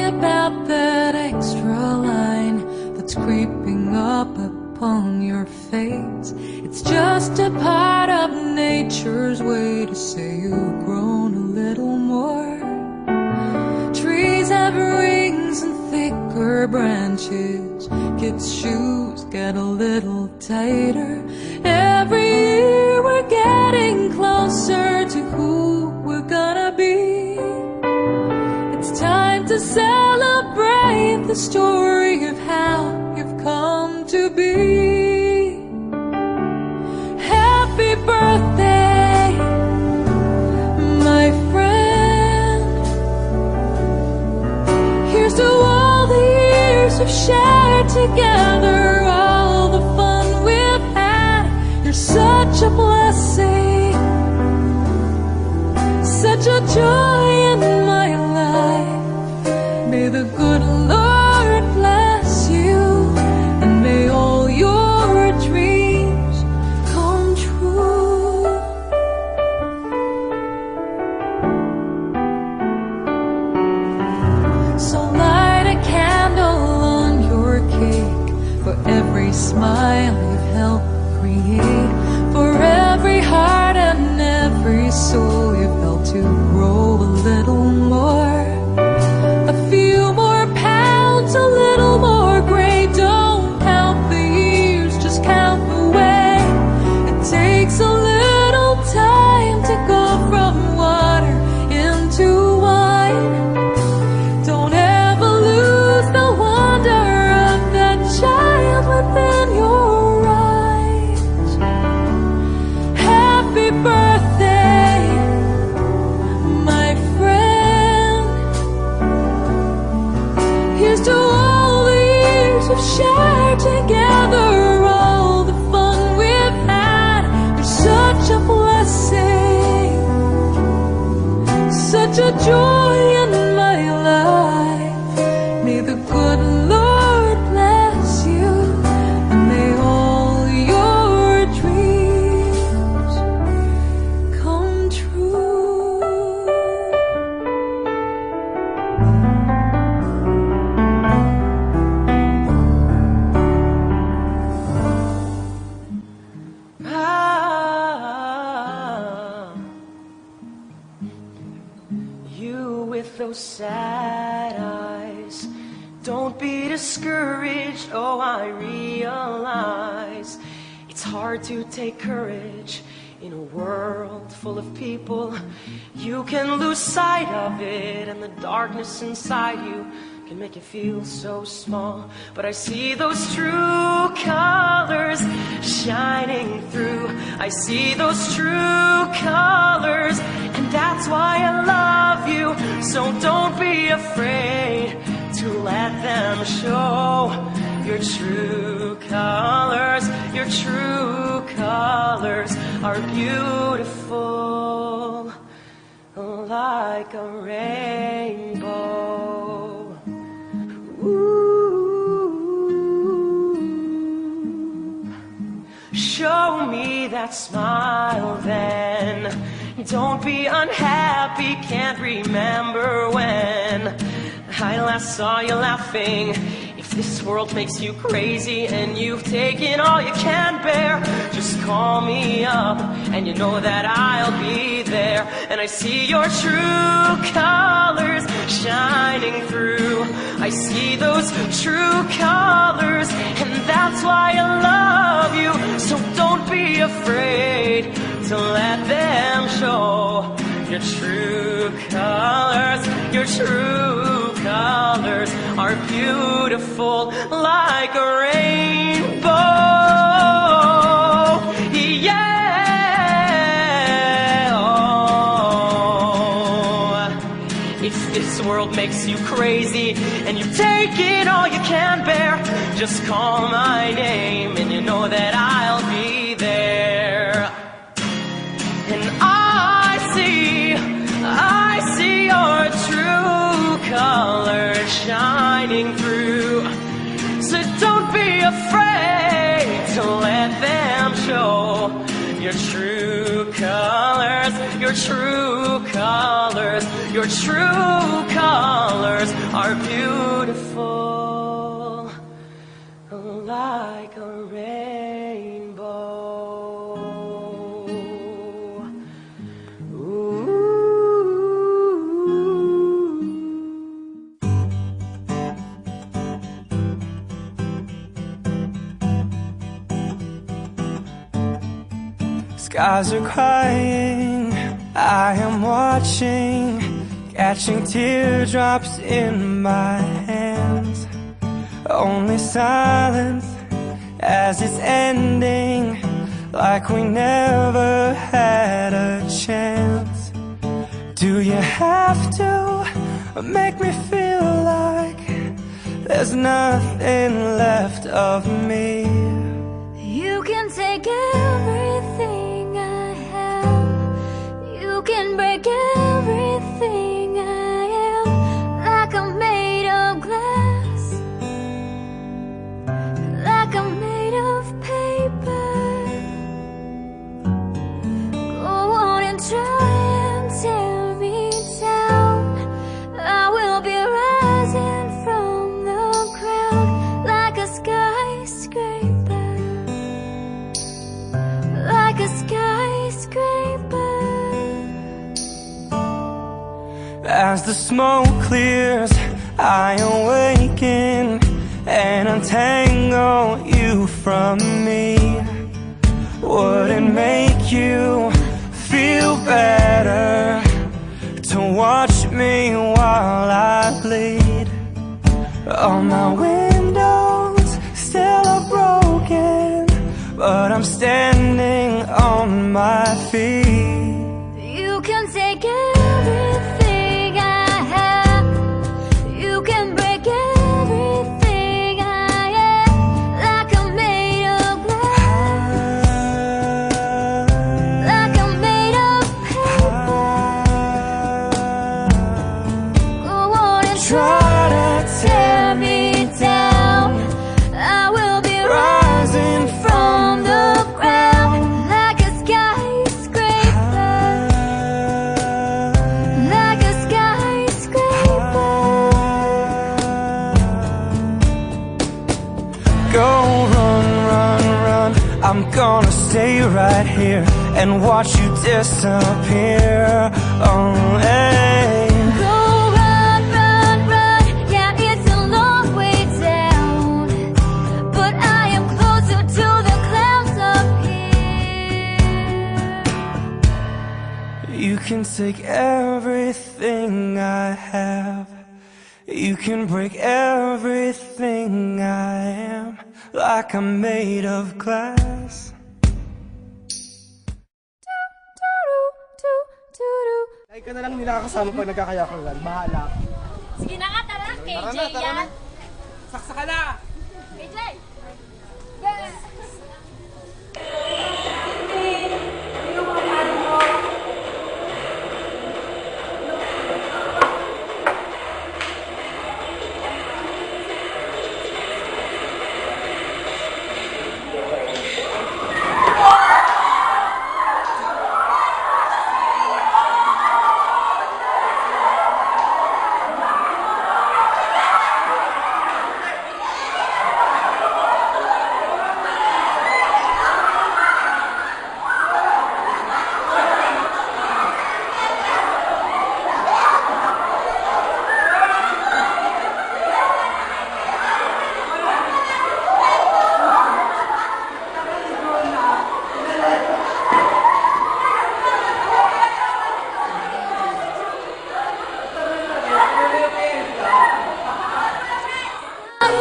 about that extra line that's creeping up upon your face. It's just a part of nature's way to say you've grown a little more. Trees have rings and thicker branches. Kids' shoes get a little tighter. Every year we're getting closer to who we're gonna be. It's time to celebrate the story of how you've come to be. Happy birthday, my friend. Here's to all the years we've shared together, all the fun we've had. You're such a blessing, such a joy in my life. May the good Lord bless you, and may all your dreams come true. So light a candle on your cake for every smile you've helped create, for every heart and every soul you've helped to grow a little more. A few more pounds, a little more gray. Don't count the years, just count the way. It takes a little time to go from water into wine. Don't ever lose the wonder of that child within your eyes. Happy birthday, my friend. Here's to all the years we've shared together, all the fun we've had. You're such a blessing, such a joy in my life. May the good Lord bless you, and may all your dreams come true. You with those sad eyes, don't be discouraged. Oh, I realize it's hard to take courage in a world full of people. You can lose sight of it, and the darkness inside you can make you feel so small. But I see those true colors shining through. I see those true colors, and that's why I love you. So don't be afraid to let them show your true colors. Your true colors are beautiful, like a rainbow. Ooh. Show me that smile then. Don't be unhappy, can't remember when I last saw you laughing. If this world makes you crazy and you've taken all you can bear, just call me up and you know that I'll be there. And I see your true colors shining through. I see those true colors, and that's why I love you. So don't be afraid to let them show your true colors. Your true colors are beautiful, like a rainbow. Yeah. Oh. If this world makes you crazy and you've taken all you can bear, just call my name and you know that I'll be there. And I see your true colors shining through. So don't be afraid to let them show your true colors. Your true colors, your true colors are beautiful. skies are crying, I am watching, catching teardrops in my hands. Only silence as it's ending, like we never had a chance. Do you have to make me feel like there's nothing left of me? You can take everything I have. You can break everything I am, like I'm made of glass, like I'm made of paper. Go on and try and tear me down. I will be rising from the ground like a skyscraper, like a skyscraper. As the smoke clears, I awaken and untangle you from me. Would it make you feel better to watch me while I bleed? All my windows still are broken, but I'm standing on my feet. You can take everything I have. You can break everything I am, like I'm made of glass, like I'm made of paper. Go on and try to tear me down. I will be rising from the ground like a skyscraper, like a skyscraper. Go run, run, run, I'm gonna stay right here and watch you disappear. Oh, hey. Go run, run, run. Yeah, it's a long way down, but I am closer to the clouds up here. You can take everything I have. You can break everything I am, like I'm made of glass. Like ka na lang nila kasama pag nagkakayakan. Bahala. Sige na nga, tara. KJ yan. Saksa ka na! KJ!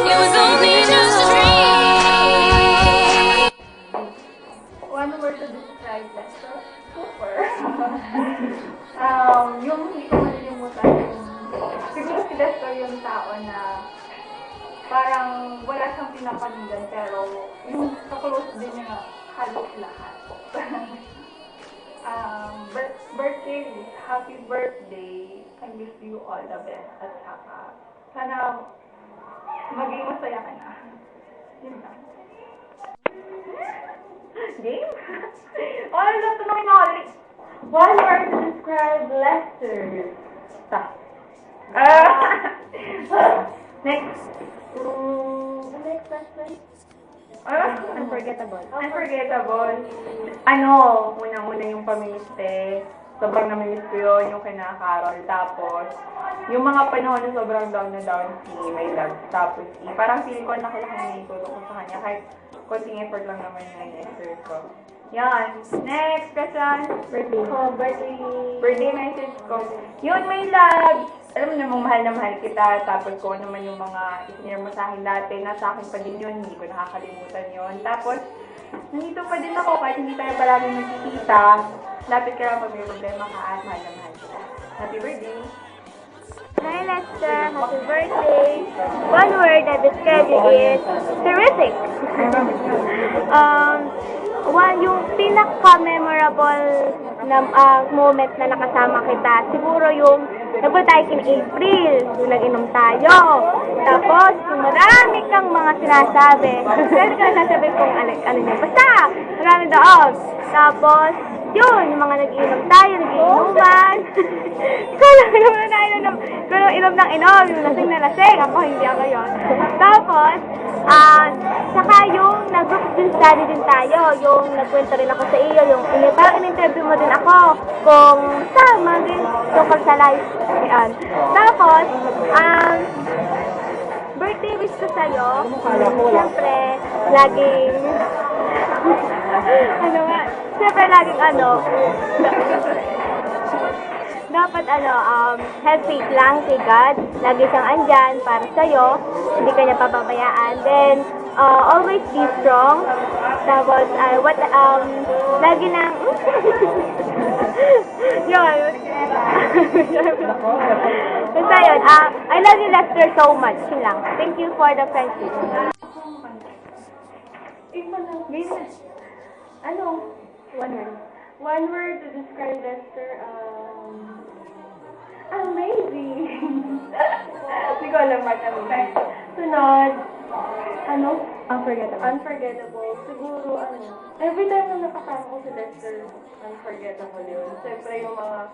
It was only just a dream. One word to describe Lester? Super. Yung hindi ko malilimutan yung, siguro si Lester yung tao na parang wala siyang pinapanigan pero yung kaklose din niya halos lahat. Birthday, happy birthday. I wish you all the best at saka sana maging masaya ka na. Yun lang. Game? All na tuloy na ulit. One word to describe Lester. Next. Next question. Unforgettable. Unforgettable. Unang-una yung pamiliste. Sobrang namimiss ko yun, yung kina Carol. Tapos, yung mga panahon na sobrang down na down si My Dad. Tapos, parang feeling ko nakalaki na yung tulong ko sa kanya. Kahit konting effort lang naman na in-exert ko. Yan. Next question. Birthday. Oh, birthday. Birthday message ko. Yun, my love. Alam mo namang mahal na mahal kita. Tapos ko naman yung mga isinir mo sa akin dati. Nasa akin pa din yun. Hindi ko nakakalimutan yun. Tapos, nandito pa din ako kahit hindi tayo palagi nagkikita. Lapit ka lang pag may problema ka at mahal na mahal kita. Happy birthday! Hi Lester, happy birthday. One word I describe you is terrific. Yung pinaka-memorable na moment na nakasama kita, siguro yung nagpunta tayo in April, yung nag-inom tayo. Tapos, yung marami kang mga sinasabi. Pero ka nasasabi kung ano yun. Basta, marami doon. Tapos, yun, yung mga nag-inom tayo, nag-inuman. Ikaw lang naman na inom. Ikaw lang inom ng inom, yung lasing na lasing. Ako, hindi ako yun. Tapos, saka yung nag-group study din tayo, yung nagkwento rin ako sa iyo, yung parang in-interview mo din ako kung sama din tungkol sa life. Yan. Tapos, birthday wish ko sa'yo, siyempre, laging, siyempre laging dapat have faith lang kay God. Lagi siyang andyan para sa'yo. Hindi ka niya papabayaan. Then, always be strong. Tapos, lagi nang, yun. Basta yun, I love you, Lester, so much. Yun lang. Thank you for the friendship. One word to describe Lester, amazing. Hindi ko alam ba't amazing. Sunod, unforgettable. Siguro, every time na nakasama ko si Lester, unforgettable yun. Siyempre yung mga,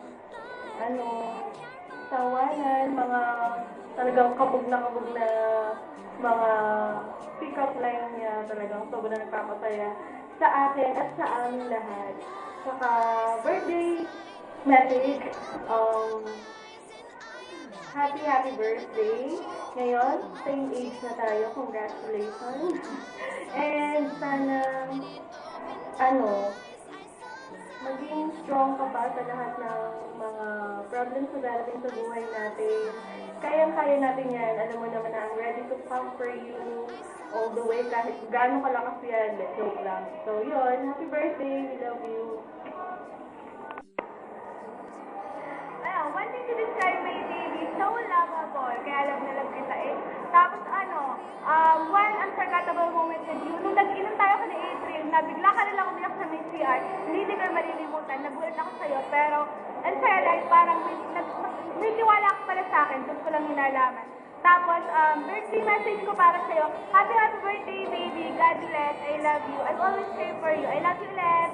tawanan, mga talagang kabog na mga pick-up line niya, talagang sobrang nagpapasaya sa akin at sa aming lahat. Saka, birthday message, happy birthday. Ngayon, same age na tayo. Congratulations. And sana, maging strong ka pa sa lahat ng mga problems na darating sa buhay natin. Kayang-kaya natin yan. Alam mo naman na I'm ready to comfort you all the way kahit gano'ng kalakas yan. Let's joke lang. So, yun. Happy birthday. We love you. One thing to describe my baby, so lovable, kaya love na love kita eh. Tapos one unforgettable moment with you, nung nag-inom tayo ka ni April, na bigla ka nilang umiyak sa may CR, hindi ko malilimutan, nagulat ako sa'yo, pero, and fairlight, parang may tiwala ka pala sa akin, doon ko lang hinalaman. Tapos, birthday message ko para sa'yo, happy birthday baby, God bless, I love you, I'll always pray for you, I love you, Les.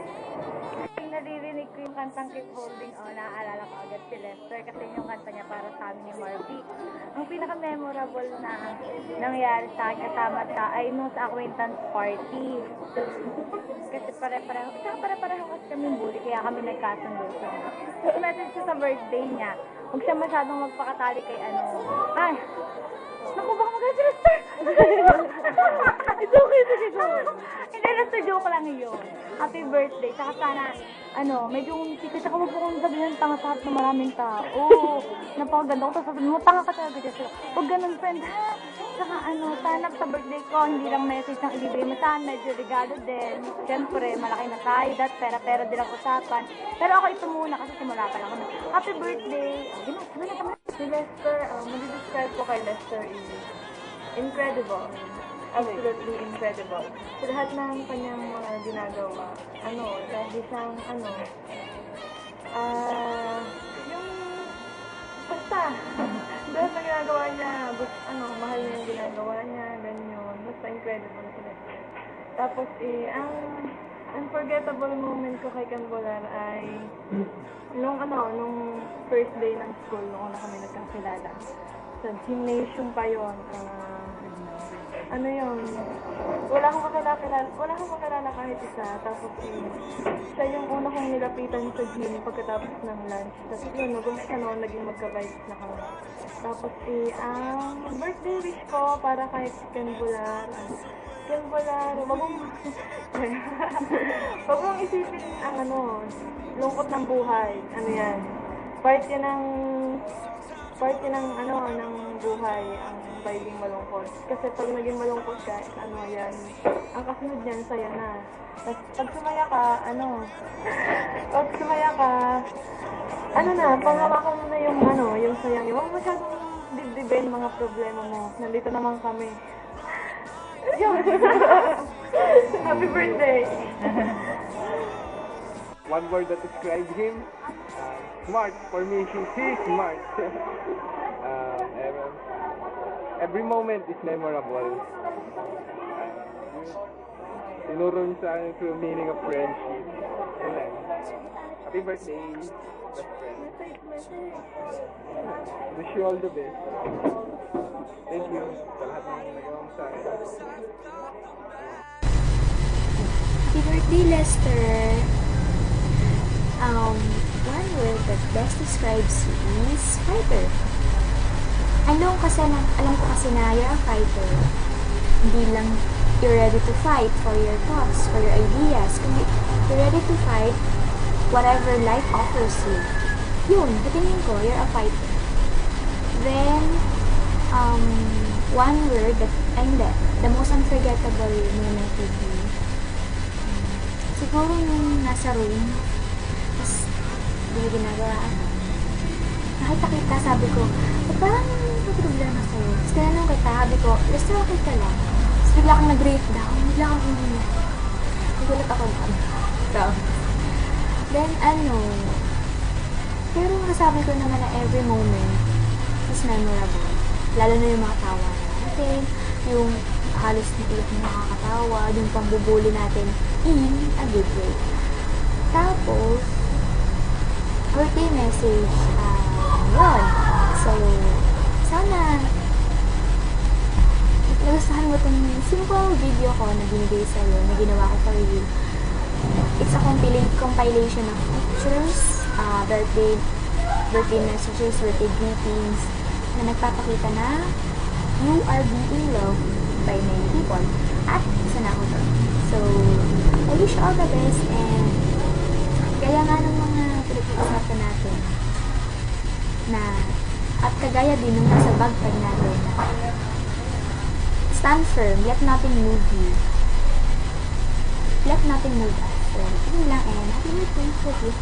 Naririnig ko yung kantang Keep Holding On, naaalala ko agad si Lester kasi yung kanta niya para sa amin ni Marvy. Ang pinaka-memorable na nangyari sa akin kasama siya ay nung sa acquaintance party. Kasi pare-pareho kasi kami bully kaya kami nagkasundo siya. So, message ko sa birthday niya, huwag siya masyadong magpakatali kay naku, baka magalit si Lester! It's okay, sige ko. Hindi, Lester, joke lang yun. Happy birthday. Saka sana, medyo sikita ka mo po kung sabihin ng tanga sa harap ng maraming tao. Oo, napakaganda ko. Tapos sabihin mo, tanga ka talaga dyan. Huwag ganun, friend. Saka sana sa birthday ko, hindi lang message ang ibibigay mo saan, medyo regalo din. Siyempre, malaki na tayo, pera din ang usapan. Pero ako ito muna kasi simula pa lang ako. Happy birthday! Si Lester, mag-describe ko kay Lester is incredible. Absolutely incredible. Sa lahat ng kanyang mga ginagawa, lagi siyang, basta, dahil na ginagawa niya, mahal niya yung ginagawa niya, ganyan. Basta incredible si Lester. Tapos, ang unforgettable moment ko kay Cambolar ay, nung first day ng school, nung kami nagkakilala. Sa gymnasium pa yun. Wala akong kakilala kahit isa. Tapos siya yung una kong nilapitan sa gym pagkatapos ng lunch. Tapos yun, nag-umpisa noon, naging magka-vibes na kami. Tapos ang birthday wish ko para kay Ken Bular, Yan pala, wag mong... wag mong isipin ang lungkot ng buhay. Ano yan? Part yan ng ng buhay, ang pagiging malungkot. Kasi pag naging malungkot ka, yan, ang kasunod niyan, saya na. Tapos pag sumaya ka, panghawakan mo na yung saya niyo. Huwag masyadong dibdibin mga problema mo. Nandito naman kami. Happy birthday! One word that describes him, smart. For me, he's smart. Every moment is memorable. Tinuro niyo sa akin yung meaning of friendship. Yun lang. Happy birthday, best friend. Wish you all the best. Thank you sa lahat ng nagawa mo sa akin. Happy birthday, Lester! One word that best describes you is fighter. Alam ko kasi na you're a fighter. Hindi lang you're ready to fight for your thoughts, for your ideas. Kundi you're ready to fight whatever life offers you. Yun, tingin ko, you're a fighter. Then, one word the most unforgettable moment would be, siguro nung nasa room, tapos hindi ginagawa. Nakita, sabi ko, parang may problema sa'yo. Tapos tinanong kita, sabi ko, Lester, okay ka lang? Tapos bigla kang nag-breakdown, bigla kang umiyak. Nagulat ako down. Then, pero masasabi ko naman na every moment is memorable. Lalo na yung mga tawa natin, yung halos naiyak na nakakatawa, yung pambubuli natin in a good way. Tapos, birthday message, yun. So, sana nagustuhan mo itong simple video ko na binigay sa'yo, na ginawa ko for you. It's a compilation of pictures, birthday messages, birthday greetings, na nagpapakita na you are being loved by many people. At isa na ako doon. So, I wish you all the best, and kaya nga ng mga pinag-uusapan natin na at kagaya din nung nasa bagpag natin na stand firm, let nothing move you. Let nothing move us. So, yun lang, and happy birthday to you.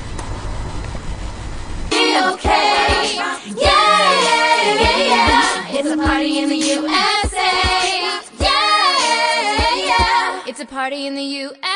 Okay, yeah, it's a party in the USA. Yeah, it's a party in the USA.